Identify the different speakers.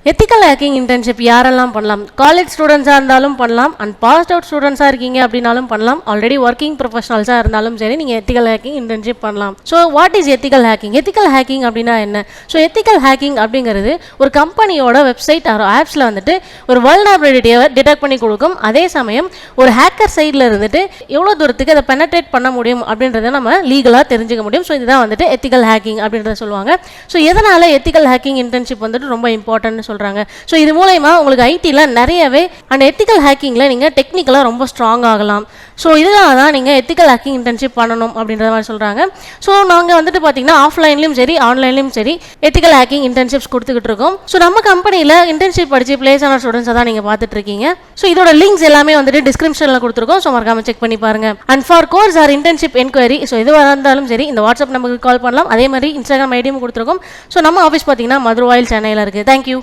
Speaker 1: Ethical hacking internship யாரெல்லாம் பண்ணலாம்? College ஸ்டூடெண்ட்ஸாக இருந்தாலும் பண்ணலாம், அண்ட் பாஸ்ட் அவுட் ஸ்டூடெண்ட்ஸாக இருக்கீங்க அப்படின்னாலும் பண்ணலாம், ஆல்ரெடி ஒர்க்கிங் ப்ரொஃபஷனல்ஸாக இருந்தாலும் சரி நீங்கள் எத்திக்கல் ஹேக்கிங் இன்டர்ன்ஷிப் பண்ணலாம். So what is ethical hacking? Ethical hacking அப்படின்னா என்ன? ஸோ எத்திக்கல் ஹேக்கிங் அப்படிங்கிறது ஒரு கம்பெனியோட வெப்சைட் ஆர் ஆப்ஸில் வந்துட்டு ஒரு வல்னரபிலிட்டியை டிடெக்ட் பண்ணி கொடுக்கும். அதே சமயம் ஒரு ஹேக்கர் சைடில் இருந்துட்டு எவ்வளோ தூரத்துக்கு அதை பெனட்ரேட் பண்ண முடியும் அப்படின்றத நம்ம லீகலாக தெரிஞ்சுக்க முடியும். ஸோ இதுதான் வந்துட்டு எத்திக்கல் ஹேக்கிங் அப்படின்றத சொல்லுவாங்க. ஸோ எதனால் எத்திக்கல் ஹேக்கிங் இன்டர்ன்ஷிப் வந்துட்டு ரொம்ப இம்பார்ட்டன்ட்னு சொல்கிறாங்க. ஸோ இது மூலமா உங்களுக்கு ஐடியில் நிறையவே அண்ட் எத்திக்கல் ஹேக்கிங்கில் நீங்கள் டெக்னிக்கலாக ரொம்ப ஸ்ட்ராங் ஆகலாம். ஸோ இதனால தான் நீங்கள் எத்திக்கல் ஹேக்கிங் இன்டர்ன்ஷிப் பண்ணணும் அப்படின்ற மாதிரி சொல்கிறாங்க. ஸோ நாங்கள் வந்துட்டு பார்த்தீங்கன்னா ஆஃப்லைன்லையும் சரி ஆன்லைன்லையும் சரி எத்திக்கல் ஹேக்கிங் இன்டர்ன்ஷிப்ஸ் கொடுத்துக்கிட்டு இருக்கோம். ஸோ நம்ம கம்பெனியில் இன்டர்ன்ஷிப் படித்து பிளேஸ் ஆன ஸ்டூடெண்ட்ஸை தான் நீங்கள் பார்த்துட்டு இருக்கீங்க. ஸோ இதோட லிங்க்ஸ் எல்லாமே வந்துட்டு டிஸ்கிரிப்ஷனில் கொடுத்துருக்கோம். ஸோ மறக்காம செக் பண்ணி பாருங்க. And for course or internship enquiry so எதுவாக இருந்தாலும் சரி இந்த வாட்ஸ்அப் நமக்கு கால் பண்ணலாம். அதே மாதிரி இன்ஸ்டாகிராம் ஐடியும் கொடுத்துருக்கோம். ஸோ நம்ம ஆஃபீஸ் பார்த்தீங்கன்னா மதுரவாயில் சென்னையில் இருக்குது. தேங்க்யூ.